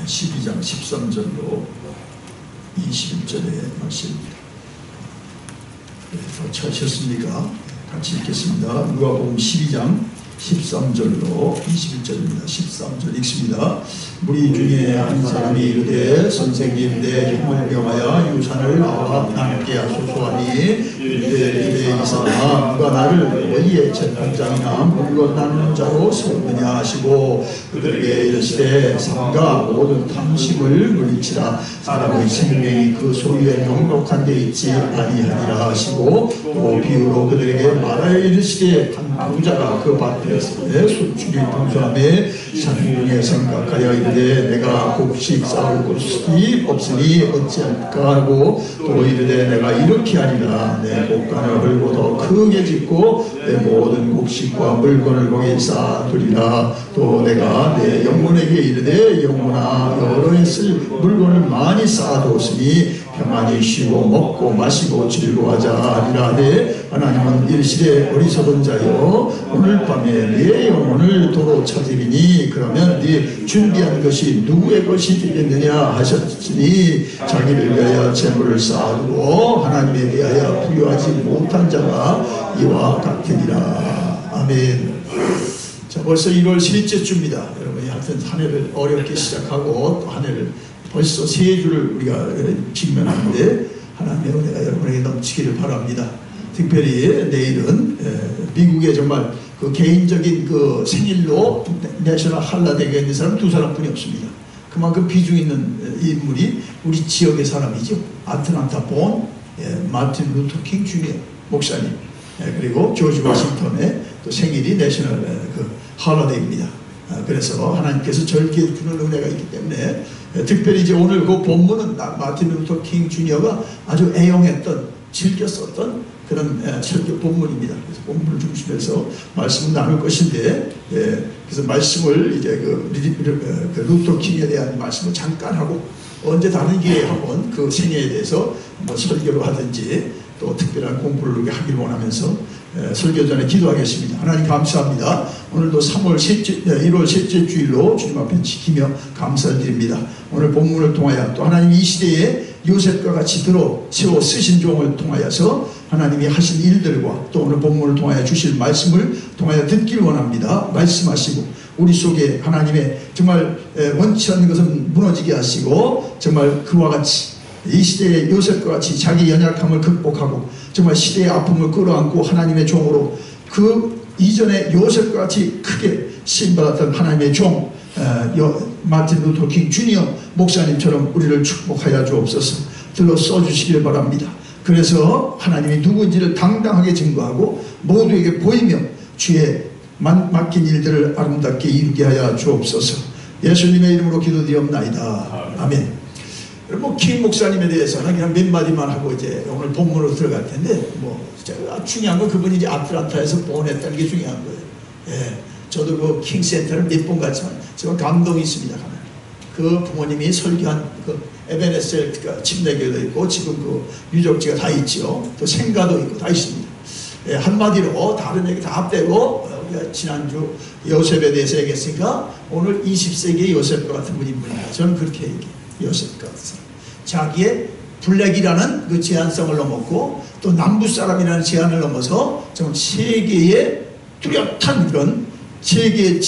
12장 13절로 21절의 말씀입니다. 다 찾으셨습니까? 같이 읽겠습니다. 누가복음 12장 13절로 21절입니다. 13절 읽습니다. 무리 중에 한 사람이 이르되 선생님 내 형을 명하여 유산을 나와 남게 하소서 하니 이르되 이사라 누가 나를 너희의 재판장이나 물건 나누는 자로 세우느냐 하시고 그들에게 이르시되 삼가 모든 탐심을 물리치라 사람의 생명이 그 소유에 넉넉한 데 있지 아니하니라 하시고 또 비유로 그들에게 말하여 이르시되 한 부자가 그 밭에 술줄이 풍성함에 산중에 생각하여 이르되 내가 곡식 쌓을 곳이 없으니 어찌할까 하고 또 이르되 내가 이렇게 하리라 내 곡간을 헐고 더 크게 짓고 내 모든 곡식과 물건을 거기 쌓아두리라 또 내가 내 영혼에게 이르되 영혼아 여러 해 쓸 물건을 많이 쌓아두었으니 평안히 쉬고 먹고 마시고 즐거워하자 하리라 하되 하나님은 이르시되 어리석은 자여 오늘 밤에 네 영혼을 도로 찾으리니 그러면 네 준비한 것이 누구의 것이 되겠느냐 하셨으니 자기를 위하여 재물을 쌓아두고 하나님에 대하여 부유하지 못한 자가 이와 같으니라. 아멘. 자, 벌써 1월 셋째 주입니다. 여러분이 하여튼 한 해를 어렵게 시작하고 또 한 해를 벌써 세 주를 우리가 직면하는데 하나님의 은혜가 여러분에게 넘치기를 바랍니다. 특별히 내일은 미국에 정말 그 개인적인 그 생일로 내셔널 할라데이가 있는 사람 두 사람뿐이 없습니다. 그만큼 비중 있는 인물이 우리 지역의 사람이죠. 아틀란타 본 마틴 루터 킹 주니어 목사님 그리고 조지 워싱턴의 또 생일이 내셔널 그 할라데이입니다. 그래서 하나님께서 저에게 주는 은혜가 있기 때문에 특별히 이제 오늘 그 본문은 마틴 루터 킹 주니어가 아주 애용했던 즐겼었던 그런 설교 본문입니다. 그래서 본문을 중심해서 말씀을 나눌 것인데 그래서 말씀을 이제 그 루터 킹에 대한 말씀을 잠깐 하고 언제 다른 기회에 한번 그 생애에 대해서 뭐 설교를 하든지 또 특별한 공부를 하기를 원하면서 설교 전에 기도하겠습니다. 하나님 감사합니다. 오늘도 1월 셋째 주일로 주님 앞에 지키며 감사를 드립니다. 오늘 본문을 통하여 또 하나님 이 시대에 요셉과 같이 세워 쓰신 종을 통하여서 하나님이 하신 일들과 또 오늘 본문을 통하여 주실 말씀을 통하여 듣기를 원합니다. 말씀하시고 우리 속에 하나님의 정말 원치 않는 것은 무너지게 하시고 정말 그와 같이 이 시대의 요셉과 같이 자기 연약함을 극복하고 정말 시대의 아픔을 끌어안고 하나님의 종으로 그 이전에 요셉과 같이 크게 쓰임받았던 하나님의 종 마틴 루터 킹 주니어 목사님처럼 우리를 축복하여 주옵소서. 들러 써주시길 바랍니다. 그래서 하나님이 누구인지를 당당하게 증거하고 모두에게 보이며 주의 맡긴 일들을 아름답게 이루게 하여 주옵소서. 예수님의 이름으로 기도드리옵나이다. 아멘. 뭐 킹 목사님에 대해서는 그냥 몇 마디만 하고 이제 오늘 본문으로 들어갈 텐데 뭐 중요한 건 그분이 이제 아틀란타에서 보냈다는 게 중요한 거예요. 저도 그 킹 센터를 몇 번 갔지만 정말 감동이 있습니다. 그 부모님이 설교한 그 에베네셀 침례교도 있고 지금 그 유적지가 다 있죠. 또 생가도 있고 다 있습니다. 한마디로 다른 얘기 다 빼고 우리가 지난주 요셉에 대해서 얘기했으니까 오늘 20세기의 요셉과 같은 분입니다. 저는 그렇게 얘기해요. 요셉과 같은 사람. 자기의 블랙이라는 그 제한성을 넘었고 또 남부 사람이라는 제한을 넘어서 정말 세계의 뚜렷한 그런 세계의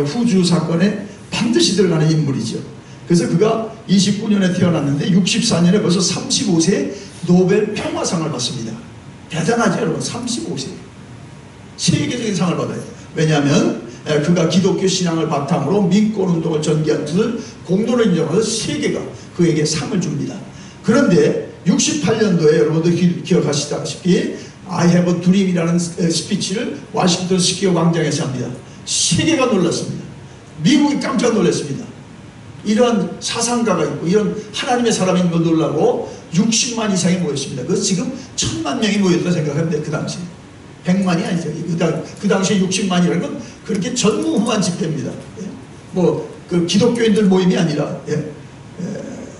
후주 사건에 반드시 들어가는 인물이죠. 그래서 그가 29년에 태어났는데 64년에 벌써 35세에 노벨 평화상을 받습니다. 대단하죠 여러분. 35세 세계적인 상을 받아요. 왜냐하면 그가 기독교 신앙을 바탕으로 민권운동을 전개한 것을 공로를 인정해서 세계가 그에게 상을 줍니다. 그런데 68년도에 여러분들 기억하시다시피 I have a dream이라는 스피치를 워싱턴 스퀘어 광장에서 합니다. 세계가 놀랐습니다. 미국이 깜짝 놀랐습니다. 이런 사상가가 있고 이런 하나님의 사람인 걸 놀라고 60만 이상이 모였습니다. 그래서 지금 1000만 명이 모였다 생각하면 돼요. 그 당시에 100만이 아니죠. 그 당시에 60만이라는 건 그렇게 전무후무한 집회입니다. 그 기독교인들 모임이 아니라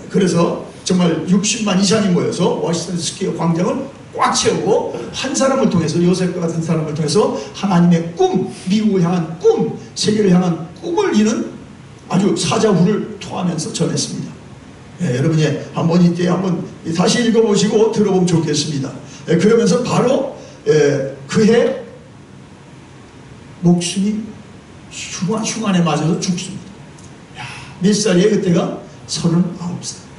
그래서 정말 60만 이상이 모여서 워싱턴 스퀘어 광장을 꽉 채우고 한 사람을 통해서 요셉과 같은 사람을 통해서 하나님의 꿈, 미국을 향한 꿈, 세계를 향한 꿈을 이룬 아주 사자후를 토하면서 전했습니다. 여러분이 한번 이때 한번 다시 읽어보시고 들어보면 좋겠습니다. 그러면서 바로 그해 목숨이 흉안에 맞아서 죽습니다. 몇 살이에요? 그때가 39살.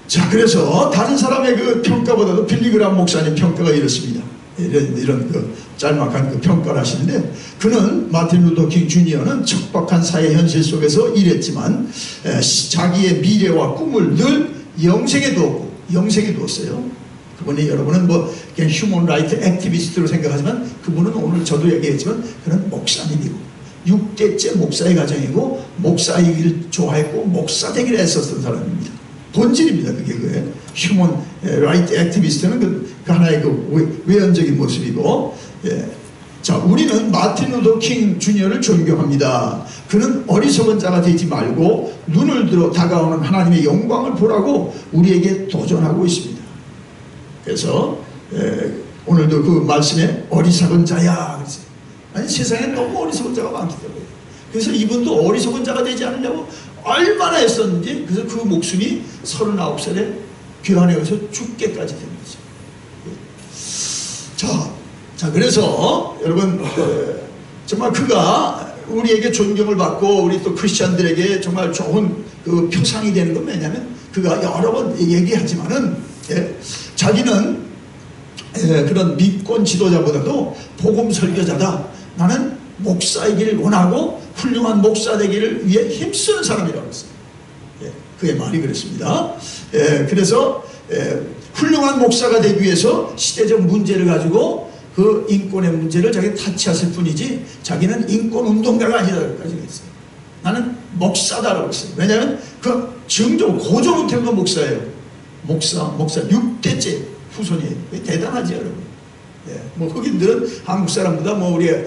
자, 그래서 다른 사람의 그 평가보다도 빌리그람 목사님 평가가 이렇습니다. 이런 그 짤막한 그 평가를 하시는데, 그는 마틴 루터 킹 주니어는 척박한 사회 현실 속에서 일했지만 자기의 미래와 꿈을 늘 영생에 두었어요. 그분이, 여러분은 뭐 그냥 휴먼 라이트 액티비스트로 생각하지만 그분은 오늘 저도 얘기했지만 그는 목사님이고 6대째 목사의 가정이고 목사이길 좋아했고 목사 되기를 애썼던 사람입니다. 본질입니다. 그게 그 휴먼 라이트 액티비스트는 그 하나의 그 외연적인 모습이고, 자, 우리는 마틴 루터 킹 주니어를 존경합니다. 그는 어리석은 자가 되지 말고 눈을 들어 다가오는 하나님의 영광을 보라고 우리에게 도전하고 있습니다. 그래서 오늘도 그 말씀에 어리석은 자야, 아니 세상에 너무 어리석은 자가 많기 때문에, 그래서 이분도 어리석은 자가 되지 않으려고 얼마나 애썼는지, 그래서 그 목숨이 39살에 귀환해서 죽게까지 된 거죠. 자, 그래서 여러분, 정말 그가 우리에게 존경을 받고 우리 또 크리스찬들에게 정말 좋은 그 표상이 되는 건 왜냐하면 그가 여러 번 얘기하지만은 자기는 그런 믿권 지도자보다도 복음 설교자다, 나는 목사이기를 원하고 훌륭한 목사 되기를 위해 힘쓰는 사람이라고 했어요. 그의 말이 그랬습니다. 그래서 훌륭한 목사가 되기 위해서 시대적 문제를 가지고 그 인권의 문제를 자기가 타치했을 뿐이지 자기는 인권운동가가 아니다라고 했어요. 나는 목사다라고 했어요. 왜냐하면 그 증조 고조부터 목사예요. 목사 6대째 후손이에요. 대단하지, 여러분. 뭐 흑인들은 한국 사람보다 뭐 우리가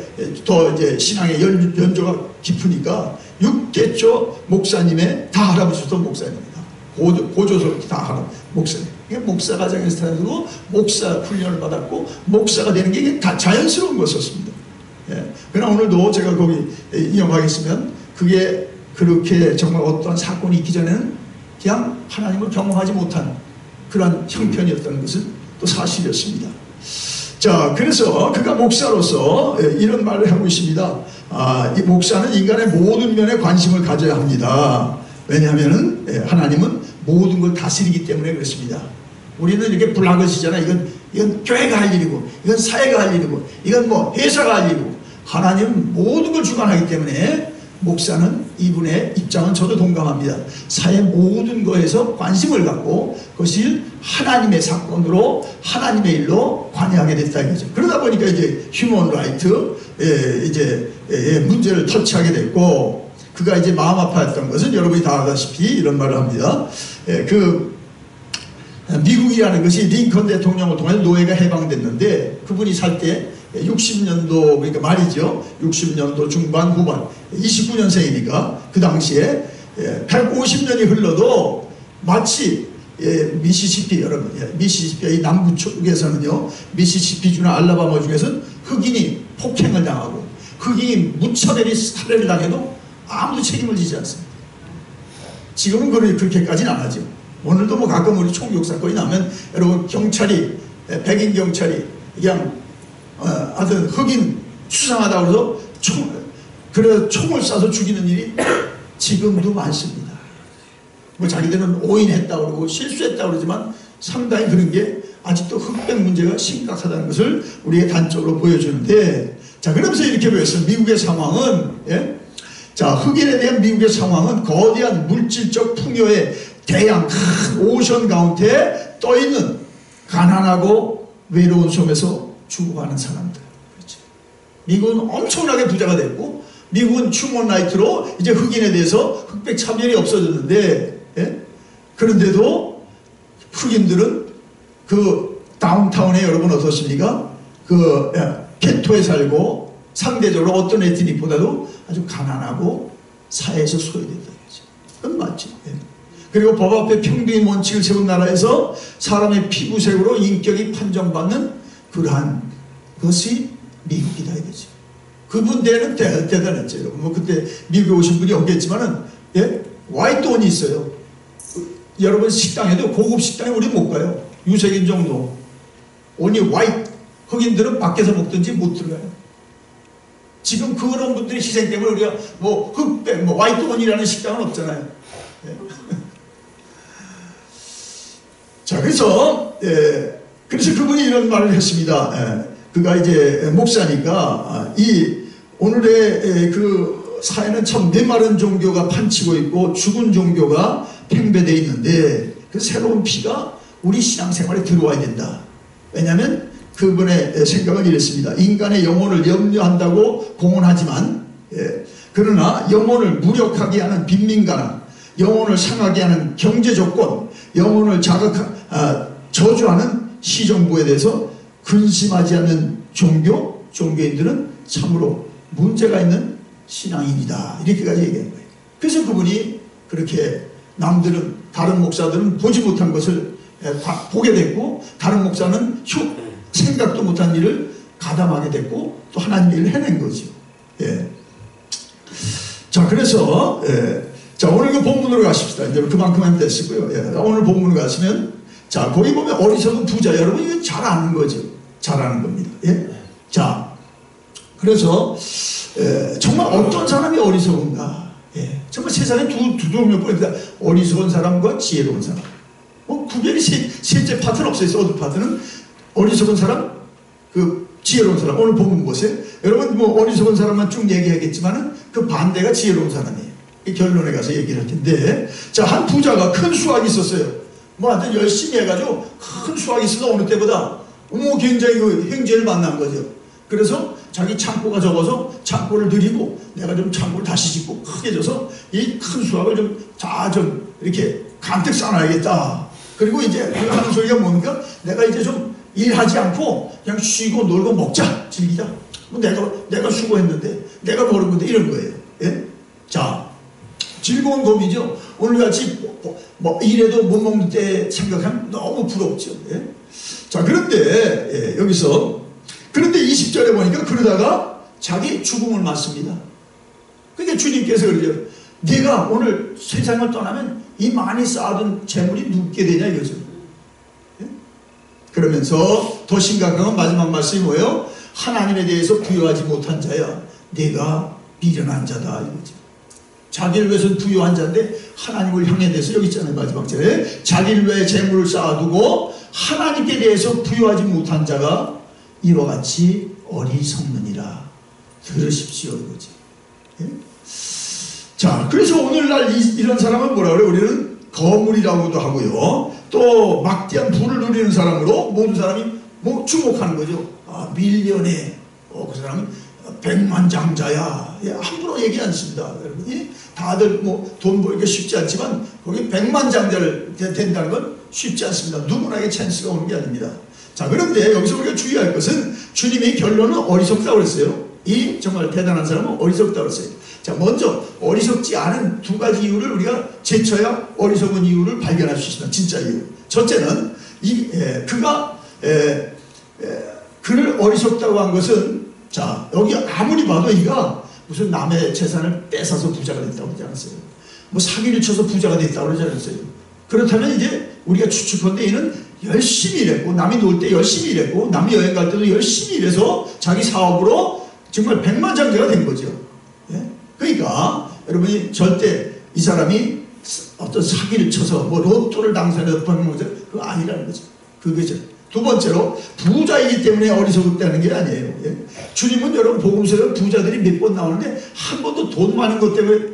더 이제 신앙의 연조가 깊으니까 6대초 목사님의 다 할아버지부터 목사님입니다. 고조서부터 다 할아버지 목사님. 이게 목사 가정에서 태어나고 목사 훈련을 받았고 목사가 되는 게 이게 다 자연스러운 것이었습니다. 그러나 오늘도 제가 거기 인용하겠으면 그게 그렇게 정말 어떠한 사건이 있기 전에는 그냥 하나님을 경험하지 못한 그런 형편이었다는 것은 또 사실이었습니다. 자, 그래서 그가 목사로서 이런 말을 하고 있습니다. 이 목사는 인간의 모든 면에 관심을 가져야 합니다. 왜냐하면 하나님은 모든 걸 다스리기 때문에 그렇습니다. 우리는 이렇게 블라그시잖아요. 이건 교회가 할 일이고, 이건 사회가 할 일이고, 이건 뭐 회사가 할 일이고, 하나님은 모든 걸 주관하기 때문에 목사는, 이분의 입장은 저도 동감합니다. 사회 모든 것에서 관심을 갖고 그것이 하나님의 사건으로 하나님의 일로 관여하게 됐다 이거죠. 그러다 보니까 이제 휴먼 라이트 문제를 터치하게 됐고, 그가 이제 마음 아파했던 것은 여러분이 다 알다시피 이런 말을 합니다. 미국이라는 것이 링컨 대통령을 통해 노예가 해방됐는데, 그분이 살 때 60년도, 그러니까 말이죠. 60년도 중반 후반 29년생이니까 그 당시에 150년이 흘러도 마치 미시시피, 여러분, 미시시피 이 남부 쪽에서는요, 미시시피주나 알라바마 중에서는 흑인이 폭행을 당하고 흑인이 무차별히 살해를 당해도 아무도 책임을 지지 않습니다. 지금은 그렇게까지는 안 하죠. 오늘도 뭐 가끔 우리 총격 사건이 나면 여러분, 경찰이, 백인 경찰이 그냥 하여튼 흑인 수상하다고 해서 총을 쏴서 죽이는 일이 지금도 많습니다. 뭐 자기들은 오인했다고 그러고 실수했다고 그러지만 상당히 그런 게 아직도 흑백 문제가 심각하다는 것을 우리의 단적으로 보여주는데, 자, 그러면서 이렇게 보였어요. 미국의 상황은, 자, 흑인에 대한 미국의 상황은 거대한 물질적 풍요의 대양 큰 오션 가운데 떠있는 가난하고 외로운 섬에서 죽어가는 사람들. 그렇죠. 미국은 엄청나게 부자가 됐고, 미국은 휴먼 라이트로 이제 흑인에 대해서 흑백 차별이 없어졌는데, 그런데도 흑인들은 그 다운타운에 여러분 어떻습니까? 그 게토에 살고 상대적으로 어떤 에트닉보다도 아주 가난하고 사회에서 소외된다. 그건 맞지. 그리고 법 앞에 평등의 원칙을 세운 나라에서 사람의 피부색으로 인격이 판정받는 그러한 것이 미국이다 이거죠. 그분 때는 대단했죠. 여러분. 뭐 그때 미국에 오신 분이 없겠지만은, 예? 화이트 온이 있어요. 여러분 식당에도 고급 식당에 우리 못 가요. 유색인 정도. 온이 화이트. 흑인들은 밖에서 먹든지 못 들어가요. 지금 그런 분들의 희생 때문에 우리가 뭐 흑백, 뭐 화이트 온이라는 식당은 없잖아요. 예. 자, 그래서 그분이 이런 말을 했습니다. 그가 이제 목사니까 이 오늘의 그 사회는 참 메마른 종교가 판치고 있고 죽은 종교가 팽배되어 있는데 그 새로운 피가 우리 신앙생활에 들어와야 된다. 왜냐하면 그분의 생각은 이랬습니다. 인간의 영혼을 염려한다고 공언하지만 그러나 영혼을 무력하게 하는 빈민가나 영혼을 상하게 하는 경제조건, 영혼을 저주하는 시정부에 대해서 근심하지 않는 종교인들은 참으로 문제가 있는 신앙인이다. 이렇게까지 얘기한 거예요. 그래서 그분이 그렇게 남들은, 다른 목사들은 보지 못한 것을 보게 됐고, 다른 목사는 생각도 못한 일을 가담하게 됐고, 또 하나님 일을 해낸 거죠. 예. 자, 그래서, 자, 오늘 그 본문으로 가십시다. 이제 그만큼 하면 됐고요. 예. 오늘 본문으로 가시면, 자, 거기 보면 어리석은 부자. 여러분, 이거 잘 아는 거죠. 잘 아는 겁니다. 예. 자, 그래서, 정말 어떤 사람이 어리석은가. 예. 정말 세상에 두 종류뿐입니다. 어리석은 사람과 지혜로운 사람. 뭐, 구별이 셋째 파트는 없어요. 서드 파트는. 어리석은 사람, 지혜로운 사람. 오늘 본문 보세요. 여러분, 뭐, 어리석은 사람만 쭉 얘기하겠지만은 그 반대가 지혜로운 사람이에요. 이 결론에 가서 얘기를 할 텐데. 자, 한 부자가 큰 수확이 있었어요. 뭐, 하여튼 열심히 해가지고 큰 수확이 있어서 어느 때보다, 굉장히 그 행제를 만난 거죠. 그래서 자기 창고가 적어서 창고를 늘리고 내가 좀 창고를 다시 짓고 크게 져서 이 큰 수확을 좀 이렇게 간뜩 쌓아놔야겠다. 그리고 이제 하는 소리가 뭡니까? 내가 이제 좀 일하지 않고 그냥 쉬고 놀고 먹자, 즐기자. 뭐 내가 수고했는데, 내가 벌은 건데 이런 거예요. 예? 자, 즐거운 고민이죠. 오늘같이 뭐 일해도 못 먹는 때 생각하면 너무 부럽죠. 예? 자, 그런데 여기서 그런데 20절에 보니까 그러다가 자기 죽음을 맞습니다. 그러니까 주님께서 그러죠. 네가 오늘 세상을 떠나면 이 많이 쌓아둔 재물이 눕게 되냐 이거죠. 예? 그러면서 더 심각한 건 마지막 말씀이 뭐예요? 하나님에 대해서 부여하지 못한 자야 네가 미련한 자다 이거죠. 자기를 위해서 부여한 자인데 하나님을 향해 대해서 여기 있잖아요. 마지막 절에 자기를 위해 재물을 쌓아두고 하나님께 대해서 부여하지 못한 자가 이와 같이 어리석느니라. 들으십시오 이거지. 예? 자, 그래서 오늘날 이런 사람은 뭐라 그래요? 우리는 거물이라고도 하고요. 또 막대한 부를 누리는 사람으로 모든 사람이 뭐 주목하는 거죠. 아, 밀련에 그 사람은 백만장자야. 예, 함부로 얘기 않습니다. 여러분이 다들 뭐 돈 벌기가 쉽지 않지만 거기 백만장자를 된다는 건 쉽지 않습니다. 누구나에게 찬스가 오는 게 아닙니다. 자, 그런데 여기서 우리가 주의할 것은 주님의 결론은 어리석다고 그랬어요. 이 정말 대단한 사람은 어리석다고 그랬어요. 자, 먼저 어리석지 않은 두 가지 이유를 우리가 제쳐야 어리석은 이유를 발견할 수 있습니다. 진짜 이유. 첫째는 그를 어리석다고 한 것은, 자, 여기 아무리 봐도 이가 무슨 남의 재산을 뺏어서 부자가 됐다고 하지 않았어요. 뭐 사기를 쳐서 부자가 됐다고 그러지 않았어요. 그렇다면 이제 우리가 추측컨대 이는 열심히 일했고, 남이 놀 때 열심히 일했고, 남이 여행 갈 때도 열심히 일해서 자기 사업으로 정말 백만장자가 된 거죠. 예? 그러니까 여러분이 절대 이 사람이 어떤 사기를 쳐서 뭐 로또를 당선해서 버는 거죠. 그거 아니라는 거죠. 그거죠. 두 번째로 부자이기 때문에 어리석다는 게 아니에요. 예? 주님은 여러분 복음서에 부자들이 몇 번 나오는데 한 번도 돈 많은 것 때문에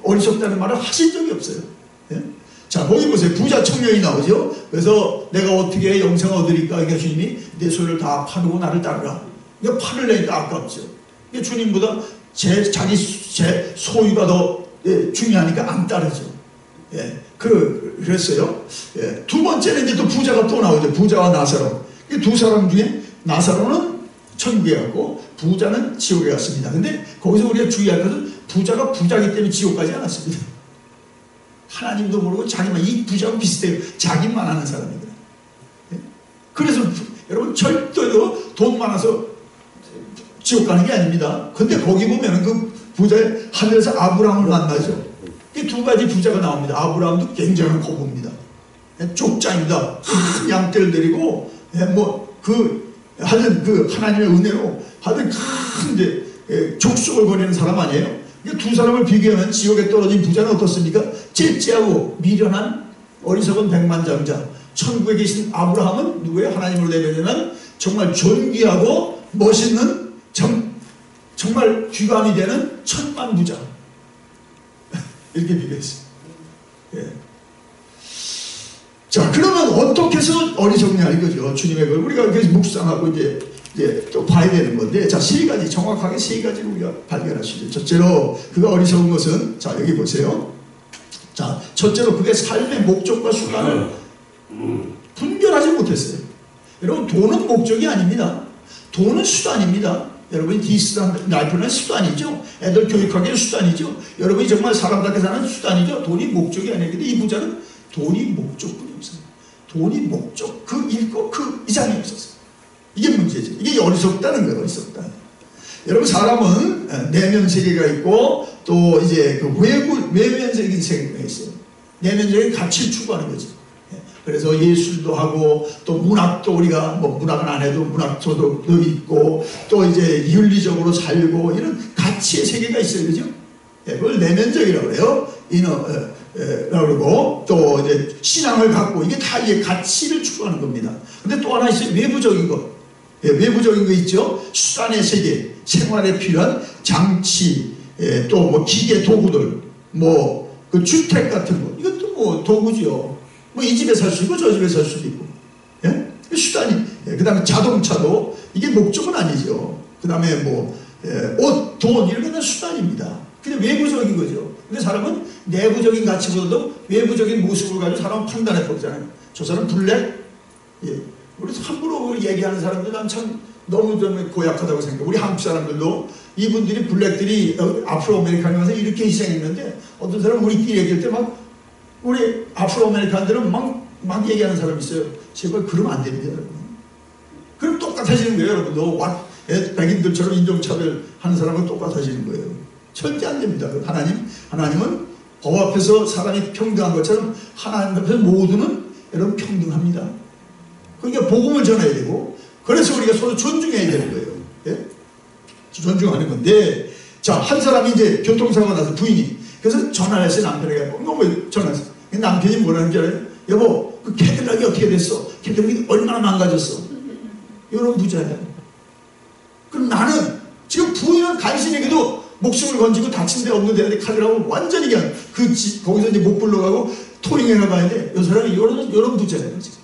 어리석다는 말을 하신 적이 없어요. 예? 자, 거기 보세요. 부자 청년이 나오죠. 그래서 내가 어떻게 영생을 얻으리까? 그러니까 주님이 내 소유를 다 팔고 나를 따르라. 그러니까 팔을 내니까 아깝죠. 그러니까 주님보다 제 소유가 더 중요하니까 안 따르죠. 예, 그랬어요. 예, 두 번째는 이제 또 부자가 또 나오죠. 부자와 나사로. 이 두 사람 중에 나사로는 천국에 갔고 부자는 지옥에 갔습니다. 근데 거기서 우리가 주의할 것은 부자가 부자기 때문에 지옥 가지 않았습니다. 하나님도 모르고 자기만, 이 부자하고 비슷해요. 자기만 아는 사람이거든요. 예? 그래서 여러분 절대로 돈 많아서 지옥 가는 게 아닙니다. 근데 거기 보면 그 부자의 하늘에서 아브라함을 만나죠. 이 두 가지 부자가 나옵니다. 아브라함도 굉장한 거부입니다. 족장입니다. 큰 양떼를 데리고 하여튼 그 하나님의 은혜로 하여튼 큰 이제 족속을 거리는 사람 아니에요. 두 사람을 비교하면 지옥에 떨어진 부자는 어떻습니까? 째째하고 미련한 어리석은 백만장자. 천국에 계신 아브라함은 누구예요? 하나님으로 대변하는 정말 존귀하고 멋있는 정말 귀감이 되는 천만부자. 이렇게 비교했어요. 예. 자, 그러면 어떻게 해서 어리석냐 이거죠. 주님의 걸 우리가 계속 묵상하고 이제 또 봐야 되는 건데, 자, 세 가지, 정확하게 세 가지를 우리가 발견할 수 있죠. 첫째로 그가 어리석은 것은, 자, 여기 보세요. 자, 첫째로 그게 삶의 목적과 수단을 분별하지 못했어요. 여러분, 돈은 목적이 아닙니다. 돈은 수단입니다. 여러분이 디스란 라이프는 수단이죠. 애들 교육하기는 수단이죠. 여러분이 정말 사람답게 사는 수단이죠. 돈이 목적이 아니에요. 근데 이 부자는 돈이 목적뿐이 없어요. 돈이 목적, 그 일거 그 이상이 없었어요. 이게 문제죠. 이게 어리석다는 거예요. 어리석다. 여러분, 사람은 내면 세계가 있고 또 이제 그 외면적인 세계가 있어요. 내면적인 가치를 추구하는 거죠. 그래서 예술도 하고 또 문학도, 우리가 뭐 문학은 안 해도 문학도 있고 또 이제 윤리적으로 살고 이런 가치의 세계가 있어요. 그죠? 그걸 내면적이라고 그래요. 라고 그러고 또 이제 신앙을 갖고 이게 다 이게 가치를 추구하는 겁니다. 근데 또 하나 있어요. 외부적인 거. 외부적인 거 있죠. 수단의 세계, 생활에 필요한 장치, 또 뭐 기계 도구들, 뭐 그 주택 같은 거, 이것도 뭐 도구죠. 뭐 이 집에 살 수 있고 저 집에 살 수도 있고, 예? 수단이. 그 다음에 자동차도 이게 목적은 아니죠. 그 다음에 뭐 옷, 돈 이런 거는 수단입니다. 근데 외부적인 거죠. 근데 사람은 내부적인 가치보다도 외부적인 모습을 가지고 사람은 판단해 보잖아요. 저 사람 블랙? 예. 우리 함부로 얘기하는 사람들 난 참 너무 좀 고약하다고 생각해요. 우리 한국 사람들도 이분들이 블랙들이 아프로 아메리칸에 가서 이렇게 희생했는데 어떤 사람은 우리끼리 얘기할 때 막 우리 아프로 아메리칸들은 막 얘기하는 사람이 있어요. 제발 그러면 안 됩니다, 여러분. 그럼 똑같아지는 거예요, 여러분도. 백인들처럼 인종차별 하는 사람은 똑같아지는 거예요. 절대 안 됩니다. 하나님은 법 앞에서 사람이 평등한 것처럼 하나님 앞에서 모두는 여러분 평등합니다. 그러니까 복음을 전해야 되고, 그래서 우리가 서로 존중해야 되는 거예요. 예? 존중하는 건데, 자, 한 사람이 이제 교통사고가 나서 부인이, 그래서 전화를 했어요, 남편에게. 너무 전화했어. 남편이 뭐라는 줄 알아요? 여보, 그 캐딜락이 어떻게 됐어? 캐딜락이 얼마나 망가졌어? 이런 부자예요. 그럼 나는 지금 부인은 간신에게도 목숨을 건지고 다친 데 없는 데한테 카드라고 완전히 그냥 거기서 이제 못 불러가고 토링해나 봐야 돼. 이 사람이 이런 부자예요, 지금.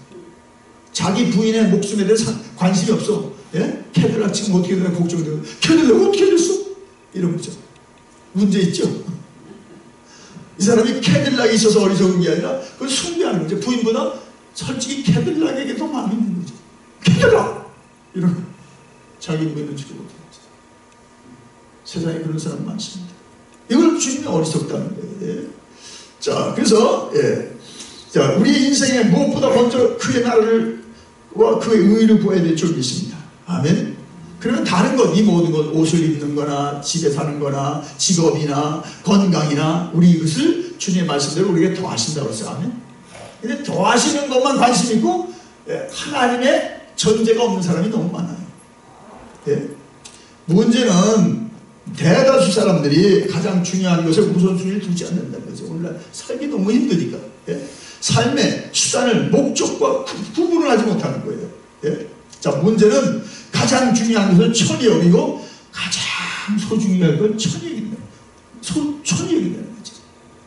자기 부인의 목숨에 대해서 관심이 없어. 예? 캐딜락 지금 어떻게 되나 걱정되고, 캐딜락 어떻게 됐어? 이런 부자. 문제 있죠? 이 사람이 캐딜락이 있어서 어리석은 게 아니라 그걸 숭배하는 거죠. 부인보다 솔직히 캐딜락에게 더 마음이 있는 거죠. 캐딜락! 이런 자기 부인은 주지 못하는 거죠. 세상에 그런 사람 많습니다. 이걸 주님이 어리석다는 거예요. 예. 자, 그래서 자, 우리 인생에 무엇보다 먼저 그의 나라와 그의 의를 구해야 될 줄 믿습니다. 아멘. 그러면 다른 것, 이 모든 것, 옷을 입는 거나 집에 사는 거나 직업이나 건강이나 우리 이것을 주님의 말씀대로 우리에게 더하신다고 했어요. 아멘. 근데 더하시는 것만 관심 있고 하나님의 전제가 없는 사람이 너무 많아요. 예? 문제는 대다수 사람들이 가장 중요한 것에 우선순위를 두지 않는다는 거죠. 오늘날 살기 너무 힘드니까. 예? 삶의 수단을 목적과 구분을 하지 못하는 거예요. 예? 자, 문제는 가장 중요한 것을 천히 여기고 가장 소중히 할 건 천히 여긴다. 천히 여긴다는 거죠.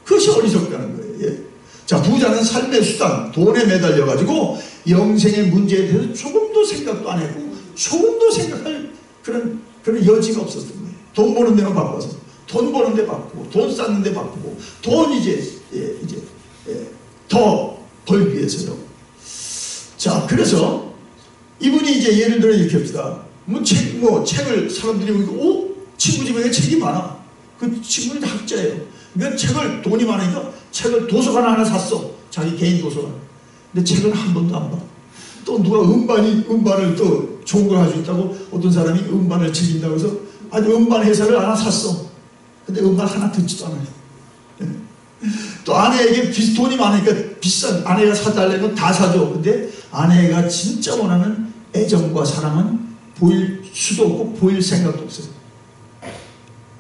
그것이 어리석다는 거예요. 예? 자, 부자는 삶의 수단, 돈에 매달려가지고 영생의 문제에 대해서 조금도 생각도 안 했고 조금도 생각할 그런 여지가 없었던 거예요. 돈 버는 데만 바빠서 돈 버는 데 바쁘고 돈 쌓는 데 바쁘고 돈 더 벌기 위해서요. 자, 그래서 이분이 이제 예를 들어 이렇게 합시다. 책을 사람들이 보니까 친구 집에 책이 많아. 그 친구는 학자예요. 그러니까 책을 돈이 많으니까 책을 도서관 하나 샀어. 자기 개인 도서관. 근데 책은 한 번도 안 봐. 또 누가 음반을 또 좋은 걸 가지고 있다고 어떤 사람이 음반을 즐긴다고 해서 아주 음반 회사를 하나 샀어. 근데 음반 하나 듣지도 않아요. 또 아내에게 돈이 많으니까 비싼 아내가 사달라면 다 사줘. 근데 아내가 진짜 원하는 애정과 사랑은 보일 수도 없고 보일 생각도 없어요.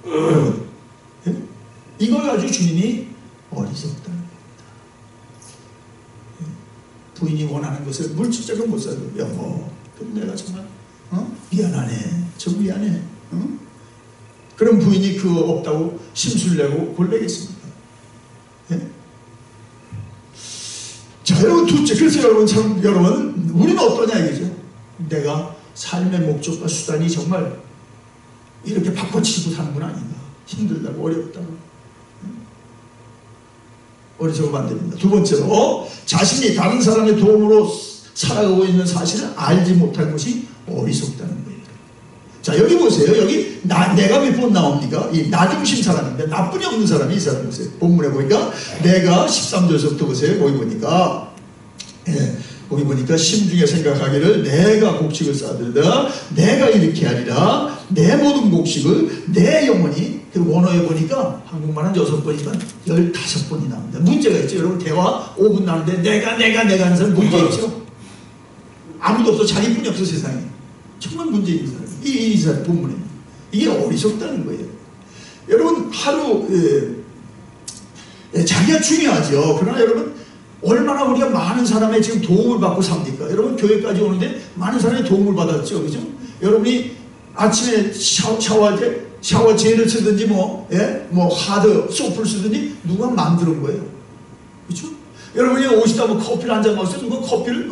여러분, 이걸 가지고 주님이 어리석다는 겁니다. 부인이 원하는 것을 물질적으로 못 사도 여보, 그럼 내가 정말 미안하네, 좀 미안해. 그럼 부인이 그거 없다고 심술 내고 골매겠습니까? 예? 자, 여러분, 둘째, 그래서 여러분, 우리는 어떠냐 이거죠? 내가 삶의 목적과 수단이 정말 이렇게 바꿔치고 사는 건 아닌가? 힘들다고, 어렵다고. 어리석으면 안 됩니다. 두 번째로, 자신이 다른 사람의 도움으로 살아가고 있는 사실을 알지 못할 것이 어리석다는 거예요. 자, 여기 보세요. 여기 내가 몇 번 나옵니까? 이 나중심 사람인데, 나뿐이 없는 사람이 이 사람 보세요. 본문에 보니까 내가 13절부터 보세요. 거기 보니까 거기 보니까 심중에 생각하기를 내가 곡식을 쌓으리라, 내가 이렇게 하리라, 내 모든 곡식을 내 영혼이. 그 원어에 보니까 한국말은 6번이지만 15번이 나옵니다. 문제가 있죠. 여러분, 대화 5분 나오는데 내가 하는 사람 문제 있죠. 아무도 없어. 자기뿐이 없어, 세상에. 정말 문제 있는 사람. 이 사람 본문에 이게 어리석다는 거예요. 여러분, 하루 자기가 중요하죠. 그러나 여러분, 얼마나 우리가 많은 사람의 지금 도움을 받고 삽니까? 여러분, 교회까지 오는데 많은 사람의 도움을 받았죠. 그죠? 여러분이 아침에 샤워할 때 샤워 젤을 쓰든지 뭐 하드 소프를 쓰든지 누가 만드는 거예요. 그렇죠? 여러분이 오시다 뭐 커피를 한잔 마셨어요. 누가 커피를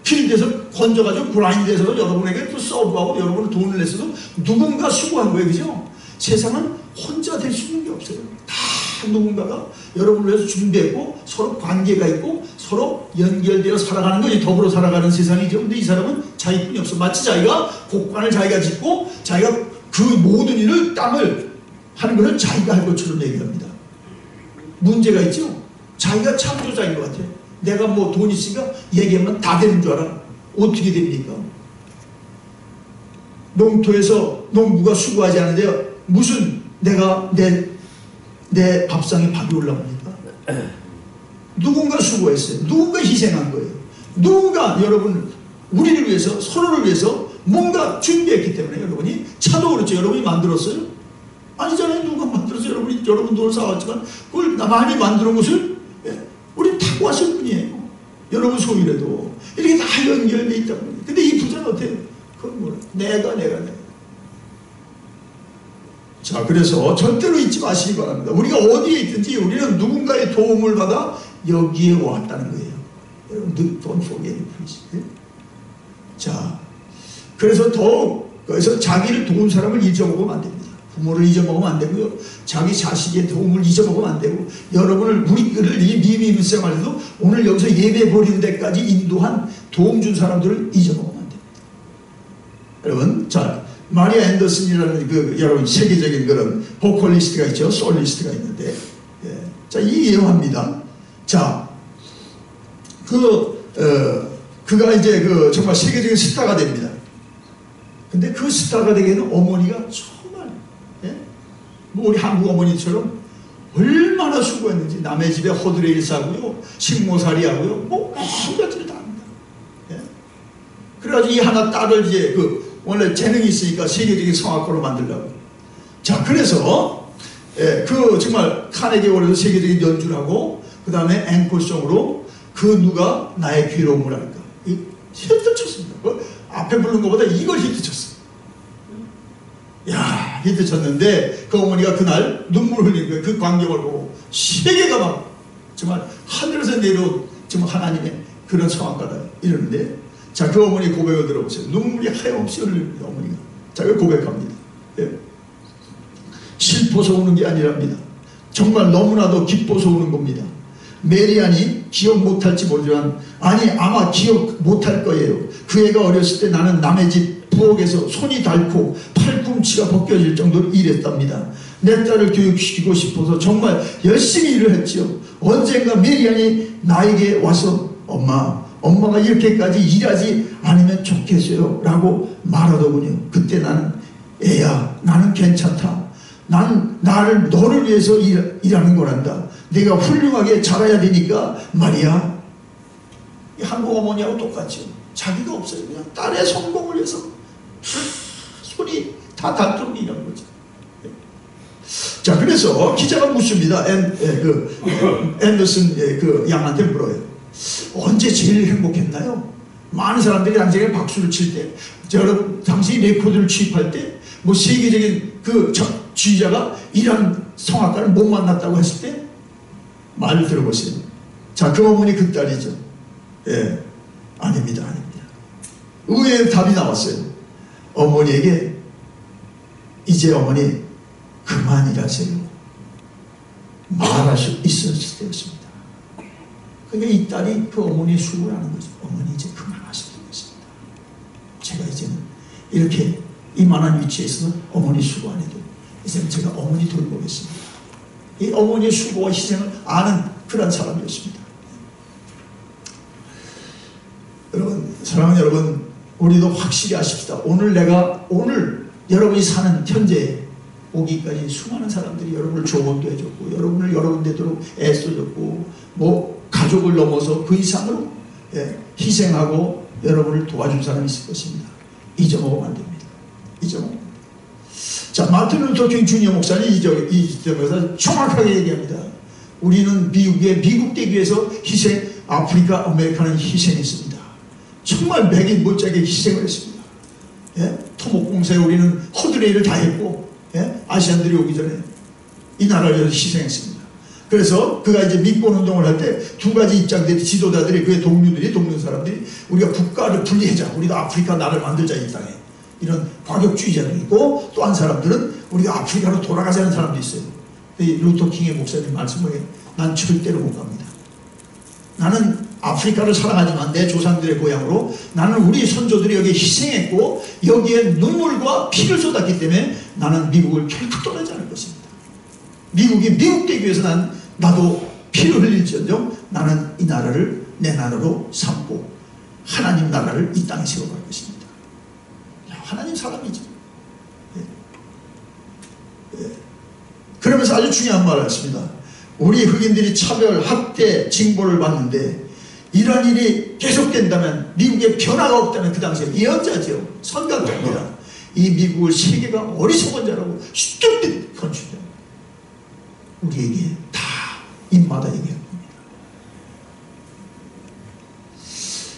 필드에서 건져가지고 그라인드해서 여러분에게 또 서브하고 여러분은 돈을 냈어도 누군가 수고한 거예요. 그죠? 세상은 혼자 될 수 있는 게 없어요. 다 누군가가 여러분을 위해서 준비했고 서로 관계가 있고 서로 연결되어 살아가는 거지. 더불어 살아가는 세상이죠. 근데 이 사람은 자기뿐이 없어. 마치 자기가 곡관을 자기가 짓고 자기가 그 모든 일을 땅을 하는 것을 자기가 할 것처럼 얘기합니다. 문제가 있죠. 자기가 창조자인 것 같아요. 내가 뭐 돈 있으니까 얘기하면 다 되는 줄 알아. 어떻게 됩니까? 농토에서 농부가 수고하지 않은데요, 무슨 내가 내 밥상에 밥이 올라옵니까? 누군가 수고했어요. 누군가 희생한 거예요. 누군가 여러분 우리를 위해서, 서로를 위해서 뭔가 준비했기 때문에. 여러분이 차도 그렇죠. 여러분이 만들었어요? 아니잖아요. 누가 만들어서 여러분 돈을 쌓았지만 그걸 많이 만드는 것을 우리 타고 왔을 뿐이에요. 여러분 소유라도 이렇게 다 연결되어 있다고. 근데 이 부자는 어때요? 그건 뭐야? 내가. 자, 그래서 절대로 잊지 마시기 바랍니다. 우리가 어디에 있든지 우리는 누군가의 도움을 받아 여기에 왔다는 거예요. 여러분, don't forget it, please. 자, 그래서 그래서 자기를 도운 사람을 잊어먹으면 안 됩니다. 부모를 잊어먹으면 안 되고요. 자기 자식의 도움을 잊어먹으면 안 되고, 여러분을, 우리를 이 미미미 생활에도 오늘 여기서 예배 버리는 데까지 인도한 도움 준 사람들을 잊어먹으면 안 됩니다. 여러분, 자, 마리아 앤더슨이라는 여러분 세계적인 그런 보컬리스트가 있죠. 솔리스트가 있는데, 자, 이 예화입니다. 자, 그가 이제 정말 세계적인 스타가 됩니다. 근데 그 스타가 되기에는 어머니가 정말, 뭐 우리 한국 어머니처럼 얼마나 수고했는지, 남의 집에 허드레 일사고요, 식모살이 하고요, 뭐 한 가지를 다 합니다. 그래가지고 이 하나 딸을 이제 원래 재능이 있으니까 세계적인 성악가로 만들려고. 자, 그래서 정말 카네기 홀에서 세계적인 연주를 하고, 그 다음에 앵콜송으로 누가 나의 괴로움을 할까, 이 히트 쳤습니다. 앞에 부른 것보다 이걸 히트 쳤어요. 야, 히트 쳤는데 그 어머니가 그날 눈물 흘린 거예요. 그 광경을 보고 세계가 막 정말 하늘에서 내려온 정말 하나님의 그런 성악가다 이러는데, 자, 그 어머니 고백을 들어보세요. 눈물이 하염없이 흘립니다. 어머니가. 자, 그 고백합니다. 슬퍼서 우는 게 아니랍니다. 정말 너무나도 기뻐서 우는 겁니다. 메리안이 기억 못할지 모르지만, 아니 아마 기억 못할 거예요. 그 애가 어렸을 때 나는 남의 집 부엌에서 손이 닳고 팔꿈치가 벗겨질 정도로 일했답니다. 내 딸을 교육시키고 싶어서 정말 열심히 일을 했지요. 언젠가 메리안이 나에게 와서 엄마 엄마가 이렇게까지 일하지 않으면 좋겠어요 라고 말하더군요. 그때 나는 애야, 나는 괜찮다. 나는 너를 위해서 일하는 거란다. 내가 훌륭하게 자라야 되니까 말이야. 한국 어머니하고 똑같죠. 자기가 없어요. 그냥 딸의 성공을 위해서 손이 다 닿도록 일하는 거죠. 자, 그래서 기자가 묻습니다. 앤더슨 그 양한테 물어요. 언제 제일 행복했나요? 많은 사람들이 당시에 박수를 칠 때, 여러분 당시 레코드를 취입할 때, 뭐 세계적인 그 지휘자가 이런 성악가를 못 만났다고 했을 때 말을 들어보세요. 자, 그 어머니 그 딸이죠. 예, 아닙니다, 아닙니다. 의외의 답이 나왔어요. 어머니에게 이제 어머니 그만 일하세요. 말할 수 있었을 때였습니다. 그러니까 이 딸이 그 어머니의 수고를 하는 거죠. 어머니 이제 그만하셔도 되겠습니다. 제가 이제는 이렇게 이만한 위치에 있어서 어머니 수고 안 해도 이제는 제가 어머니 돌보겠습니다. 이 어머니의 수고와 희생을 아는 그런 사람이었습니다. 여러분, 사랑하는 여러분, 우리도 확실히 아십시다. 오늘 여러분이 사는 현재 오기까지 수많은 사람들이 여러분을 조언도 해줬고, 여러분을 여러분 되도록 애써줬고, 뭐 가족을 넘어서 그 이상으로 희생하고 여러분을 도와준 사람이 있을 것입니다. 잊어먹으면 안 됩니다. 잊어먹으면. 자, 마틴 루터 킹 주니어 목사는 이 점에서 정확하게 얘기합니다. 우리는 미국 되기 위해서 아프리카 아메리카는 희생했습니다. 정말 맥인 못지않게 희생을 했습니다. 토목공사에 우리는 허드레일을 다 했고, 아시안들이 오기 전에 이 나라를 위해서 희생했습니다. 그래서 그가 이제 민권 운동을 할 때 두 가지 입장들이 지도자들이 그의 동료 사람들이 우리가 국가를 분리하자, 우리가 아프리카 나라를 만들자 이 땅에, 이런 과격주의자들이 있고, 또 한 사람들은 우리가 아프리카로 돌아가자는 사람도 있어요. 루터 킹의 목사님 말씀을 해요. 난 절대로 못 갑니다. 나는 아프리카를 사랑하지만 내 조상들의 고향으로 나는 우리 선조들이 여기에 희생했고 여기에 눈물과 피를 쏟았기 때문에 나는 미국을 결코 떠나지 않을 것입니다. 미국이 미국 되기 위해서 나도 피를 흘릴지언정 나는 이 나라를 내 나라로 삼고 하나님 나라를 이 땅에 세워갈 것입니다. 하나님 사람이죠. 그러면서 아주 중요한 말을 했습니다. 우리 흑인들이 차별, 학대, 징벌을 받는데 이런 일이 계속된다면, 미국에 변화가 없다면 그 당시에 예언자죠. 선각자입니다. 이 미국을 세계가 어리석은 자라고 stupid country, 우리에게 다 입마다 얘기할 겁니다.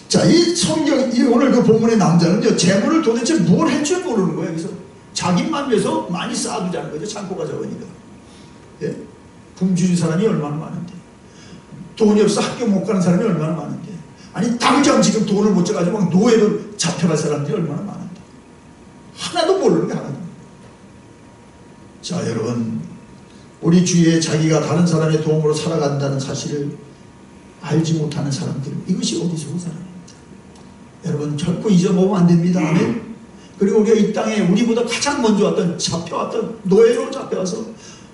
자, 이 성경, 오늘 그 본문의 남자는요, 재물을 도대체 뭘 할 줄 모르는 거예요. 그래서 자기만 위해서 많이 쌓아두자는 거죠. 창고가 적으니까. 예? 굶주린 사람이 얼마나 많은데, 돈이 없어 학교 못 가는 사람이 얼마나 많은데, 아니 당장 지금 돈을 못 줘가지고 막 노예로 잡혀갈 사람들이 얼마나 많은데, 하나도 모르는 게 하나도. 자, 여러분, 우리 주위에 자기가 다른 사람의 도움으로 살아간다는 사실을 알지 못하는 사람들, 이것이 어리석은 사람입니다. 여러분, 결코 잊어먹으면 안 됩니다. 아멘. 그리고 우리가 이 땅에 우리보다 가장 먼저 잡혀왔던 노예로 잡혀와서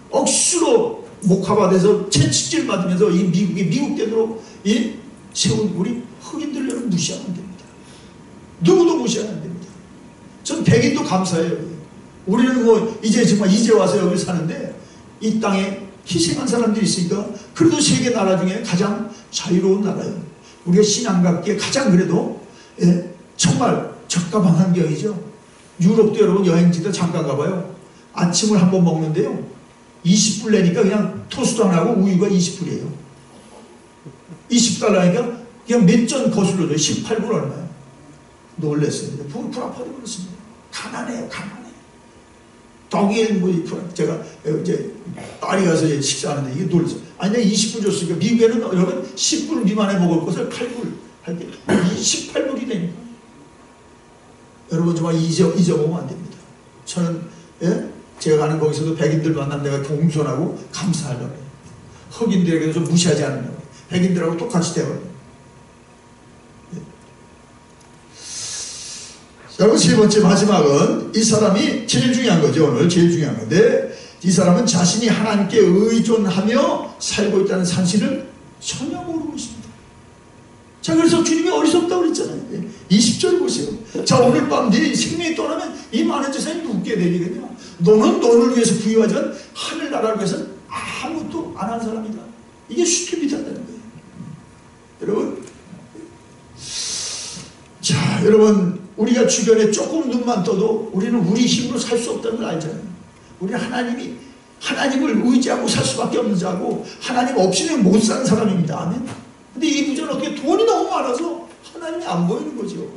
억수로 목화받아서 채찍질 받으면서 이 미국이 미국되도록 세운 우리 흑인들 여러분 무시하면 안 됩니다. 누구도 무시하면 안 됩니다. 전 백인도 감사해요. 우리는 뭐 이제 와서 여기 사는데 이 땅에 희생한 사람들이 있으니까 그래도 세계 나라 중에 가장 자유로운 나라예요. 우리가 신앙 갖기에 가장 그래도 정말 적합한 환경이죠. 유럽도 여러분 여행지도 잠깐 가봐요. 아침을 한번 먹는데요, 20불 내니까 그냥 토스트 하나하고 우유가 20불이에요. 20달러니까 그냥 몇 전 거슬러줘요. 18불 얼마예요? 놀랬어요. 불합하도 그렇습니다. 가난해요, 가난해. 독일 제가 이제 파리 가서 식사하는데 이게 놀랐어요. 아니 내가 20불 줬으니까 미국에는 여러분 10불 미만에 먹을 것을 8불 할게 28불이 되니까. 여러분 정말 잊어보면 안 됩니다. 저는 제가 가는 거기서도 백인들 만나면 내가 공손하고 감사하려고 해요. 흑인들에게도 좀 무시하지 않으려고 해요. 백인들하고 똑같이 대화해요. 여러분, 세 번째 마지막은 이 사람이 제일 중요한 거죠. 오늘 제일 중요한 건데, 이 사람은 자신이 하나님께 의존하며 살고 있다는 사실을 전혀 모르고 있습니다. 자, 그래서 주님이 어리석다고 그랬잖아요. 20절 보세요. 자, 오늘 밤 네 생명이 떠나면 이 많은 재산이 누구께 되겠냐? 너는 너를 위해서 부여하지만 하늘나라를 위해서는 아무것도 안 한 사람이다. 이게 스튜피드하다는 거예요. 여러분, 자, 여러분, 우리가 주변에 조금 눈만 떠도 우리는 우리 힘으로 살 수 없다는 걸 알잖아요. 우리는 하나님을 의지하고 살 수밖에 없는 자고, 하나님 없이는 못 사는 사람입니다. 아멘. 근데 이 부자는 어떻게 돈이 너무 많아서 하나님이 안 보이는 거죠.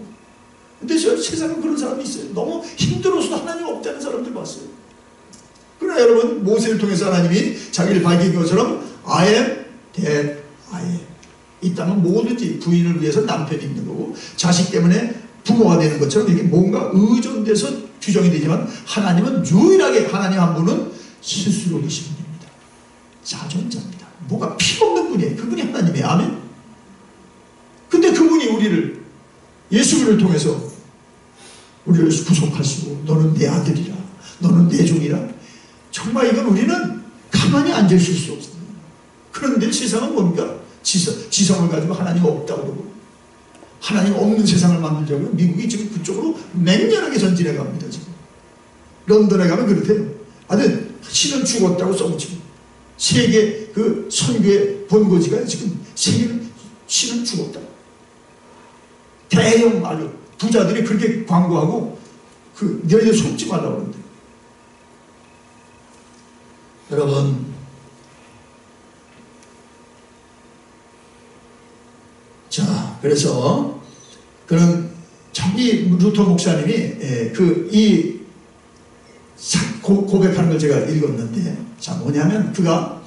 근데 세상에 그런 사람이 있어요. 너무 힘들어서도 하나님 없다는 사람들 봤어요. 그러나 여러분, 모세를 통해서 하나님이 자기를 밝힌 것처럼 I am that I am. 이 땅은 뭐든지 부인을 위해서 남편이 있는 거고, 자식 때문에 부모가 되는 것처럼 이렇게 뭔가 의존돼서 규정이 되지만, 하나님은 유일하게 하나님 한 분은 스스로 계신 분입니다. 자존자입니다. 뭐가 필요 없는 분이에요. 그분이 하나님이에요. 아멘. 근데 그분이 우리를, 예수를 통해서 우리를 구속하시고, 너는 내 아들이라, 너는 내 종이라. 정말 이건 우리는 가만히 앉아있을 수 없습니다. 그런데 세상은 뭡니까? 지성을 가지고 하나님 없다고 그러고, 하나님 없는 세상을 만들자고요. 미국이 지금 그쪽으로 맹렬하게 전진해 갑니다. 지금 런던에 가면 그렇대요. 아들 신은 죽었다고 써붙이고, 세계 그 선교의 본고지가 지금 세계는 신은 죽었다. 대형 아주 부자들이 그렇게 광고하고, 너희들 속지 말라고 그러는데, 여러분, 자, 그래서 그런 저기 루터 목사님이 고백하는 걸 제가 읽었는데, 자, 뭐냐면 그가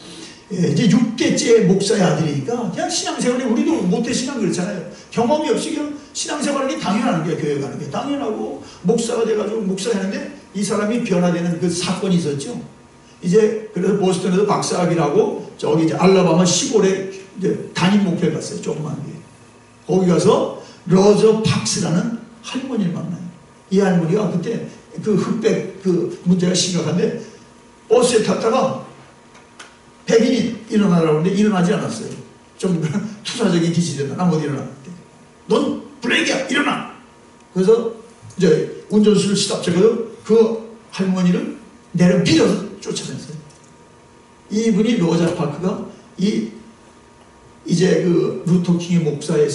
이제 6대째 목사의 아들이니까 그냥 신앙생활에, 우리도 모태신앙 그렇잖아요. 경험이 없이 그냥 신앙생활하는 게 당연한 거예요. 교회 가는 게 당연하고, 목사가 돼가지고 목사했는데 이 사람이 변화되는 그 사건이 있었죠. 이제 그래서 보스턴에서 박사학위를 하고 저기 이제 알라바마 시골에 이제 담임 목회를 갔어요. 조그만 게. 거기 가서 로저 박스라는 할머니를 만나요. 이 할머니가 그때 그 흑백 그 문제가 심각한데, 버스에 탔다가 백인이 일어나라고 하는데 일어나지 않았어요. 좀 투사적인 기질이 됐나? 나 못 일어났는데. 넌 블랙이야! 일어나! 그래서 이제 운전수를 시답해서 그 할머니를 내려 밀어서 쫓아냈어요. 이분이 로자 파크가 이제 그 루터 킹의 목사의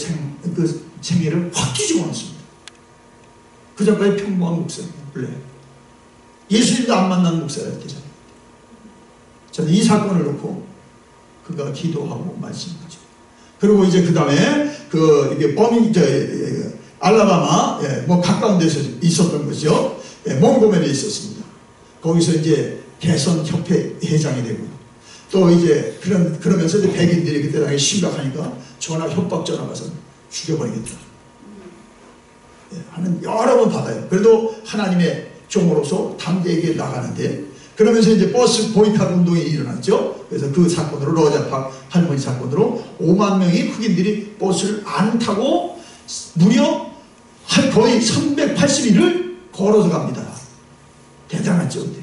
생애를 확 뒤집어 놨습니다. 그 전까지 평범한 목사예요. 원래 예수님도 안 만난 목사였대잖아요. 저는 이 사건을 놓고 그가 기도하고 말씀하죠. 그리고 이제 그 다음에 이게 알라바마 뭐 가까운 데서 있었던 거죠. 몽고메리에 있었습니다. 거기서 이제 개선 협회 회장이 되고, 또 이제 그러면서 이제 백인들이 그때 당시 심각하니까 협박 전화 가서 죽여버리겠다 하는 여러 번 받아요. 그래도 하나님의 종으로서 담대하게 나가는데, 그러면서 이제 버스 보이콧 운동이 일어났죠. 그래서 그 사건으로, 로자팍 할머니 사건으로 5만 명의 흑인들이 버스를 안 타고 무려 거의 380일을 걸어서 갑니다. 대단하죠. 그때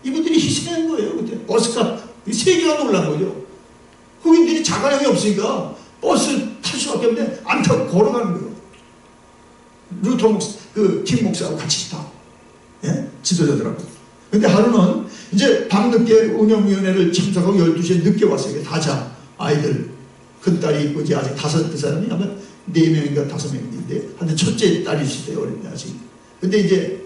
이분들이 희생한 거예요. 그때 버스가 세계가 놀란 거죠. 흑인들이 자가용이 없으니까 버스 탈 수밖에 없는데 안 타고 걸어가는 거예요. 루터 킹 목사하고 같이 다 지도자더라고요. 근데 하루는 이제 밤늦게 운영위원회를 참석하고 12시에 늦게 왔어요. 다자 아이들, 큰딸이 있고 이제 아직 그 사람이 아마 4명인가 5명인데, 한데 첫째 딸이 있어요. 어린데 아직. 근데 이제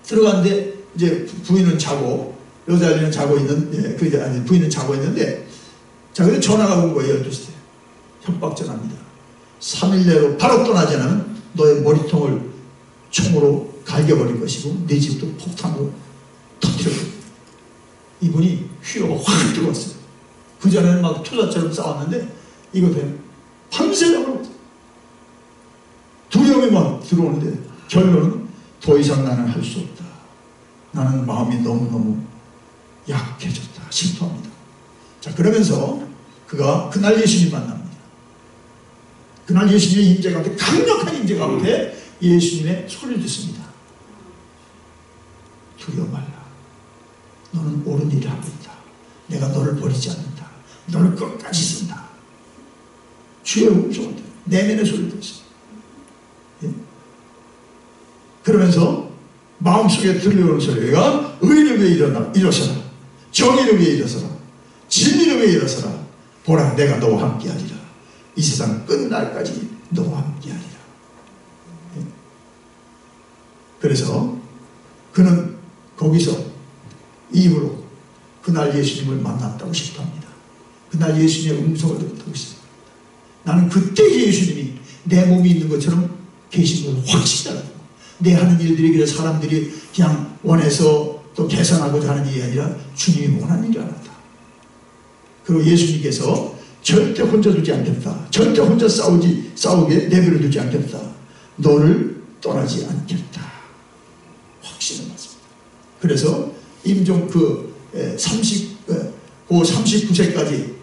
들어갔는데 이제 부인은 자고, 여자애는 자고 부인은 자고 있는데, 자, 근데 전화가 온 거예요. 12시에. 협박 전화입니다. 3일 내로 바로 떠나지 않으면 너의 머리통을 총으로 갈겨버릴 것이고 내 집도 폭탄으로 터뜨렸거든요. 이분이 휘어가 확 들어왔어요. 그 전에는 막 투자처럼 싸웠는데 이것도 밤새 잡으러 두려움이 막 들어오는데, 결론은 더 이상 나는 할 수 없다. 나는 마음이 너무너무 약해졌다. 실토합니다. 자, 그러면서 그가 그날 예수님 만납니다. 그날 예수님의 임재 가운데, 강력한 임재 가운데 예수님의 소리를 듣습니다. 두려워 말라. 너는 옳은 일을 하고 있다. 내가 너를 버리지 않는다. 너를 끝까지 쓴다. 주의 음성을 들어 내면의 소리를 들었어요. 예? 그러면서 마음속에 들려오는 소리가 의를 위해 일어서라, 정의를 위해 일어서라, 진리를 위해 일어서라. 보라, 내가 너와 함께하리라. 이 세상 끝날까지 너와 함께하리라. 예? 그래서 그는 거기서 입으로 그날 예수님을 만났다고 싶어합니다. 그날 예수님의 음성을 듣고 있습니다. 나는 그때 예수님이 내 몸이 있는 것처럼 계신 걸 확신하고, 내 하는 일들이 그래 사람들이 그냥 원해서 또 개선하고자 하는 일이 아니라 주님이 원하는 일을 알았다. 그리고 예수님께서 절대 혼자 두지 않겠다. 절대 혼자 싸우게 내버려 두지 않겠다. 너를 떠나지 않겠다. 확신을 받습니다. 그래서 임종 39세까지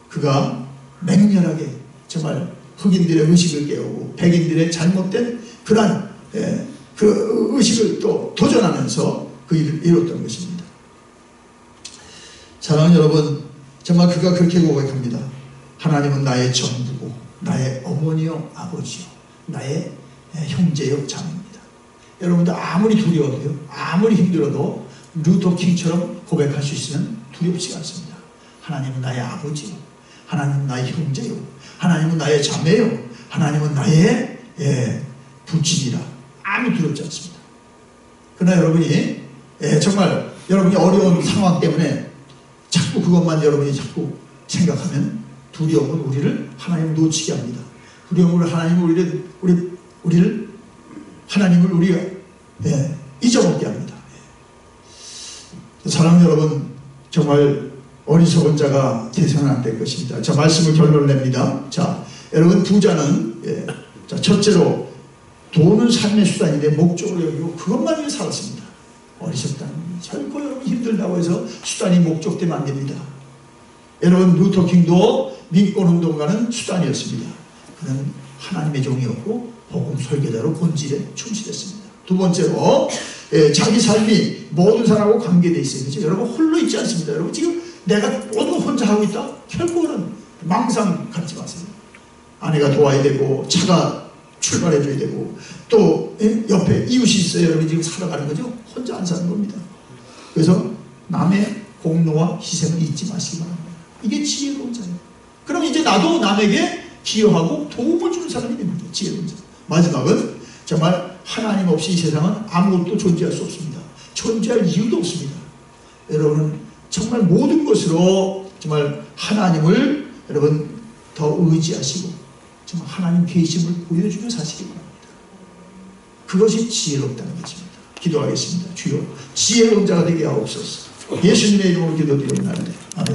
그가 맹렬하게 정말 흑인들의 의식을 깨우고 백인들의 잘못된 그러한 그 의식을 또 도전하면서 그 일을 이뤘던 것입니다. 사랑하는 여러분, 정말 그가 그렇게 고백합니다. 하나님은 나의 전부고 나의 어머니요 아버지요 나의 형제요 자매입니다. 여러분들 아무리 두려워도요, 아무리 힘들어도 루터 킹처럼 고백할 수 있으면 두렵지 않습니다. 하나님은 나의 아버지요, 하나님은 나의 형제요, 하나님은 나의 자매요, 하나님은 나의 부친이라. 아무 두렵지 않습니다. 그러나 여러분이 정말 여러분이 어려운 상황 때문에 자꾸 그것만 여러분이 자꾸 생각하면 두려움은 우리를 하나님을 놓치게 합니다. 두려움으로 하나님을 우리가 잊어먹게 합니다. 사랑하는 여러분, 정말 어리석은 자가 되서는 안 될 것입니다. 자, 말씀을 결론을 냅니다. 자, 여러분, 부자는 자, 첫째로 돈은 삶의 수단인데 목적을 여기고 그것만 위해 살았습니다. 어리석다는 결코 여러분 힘들다고 해서 수단이 목적되면 안 됩니다. 여러분, 루터 킹도 민권운동가는 수단이었습니다. 그는 하나님의 종이었고 복음 설계자로 본질에 충실했습니다. 두 번째로 자기 삶이 모든 사람하고 관계되어 있어요. 그렇죠? 여러분, 홀로 있지 않습니다. 여러분, 지금 내가 모두 혼자 하고 있다? 결국은 망상 갖지 마세요. 아내가 도와야 되고 차가 출발해 줘야 되고 또 옆에 이웃이 있어요. 여러분 지금 살아가는 거죠. 혼자 안 사는 겁니다. 그래서 남의 공로와 희생을 잊지 마시기 바랍니다. 이게 지혜로운 자예요. 그럼 이제 나도 남에게 기여하고 도움을 주는 사람이 됩니다. 지혜로운 자. 마지막은 정말 하나님 없이 이 세상은 아무것도 존재할 수 없습니다. 존재할 이유도 없습니다. 여러분은 정말 모든 것으로 정말 하나님을 여러분 더 의지하시고 정말 하나님 계심을 보여주며 사시기 바랍니다. 그것이 지혜롭다는 것입니다. 기도하겠습니다. 주여, 지혜로운 자가 되게 하옵소서. 예수님의 이름으로 기도드리옵나이다. 아멘.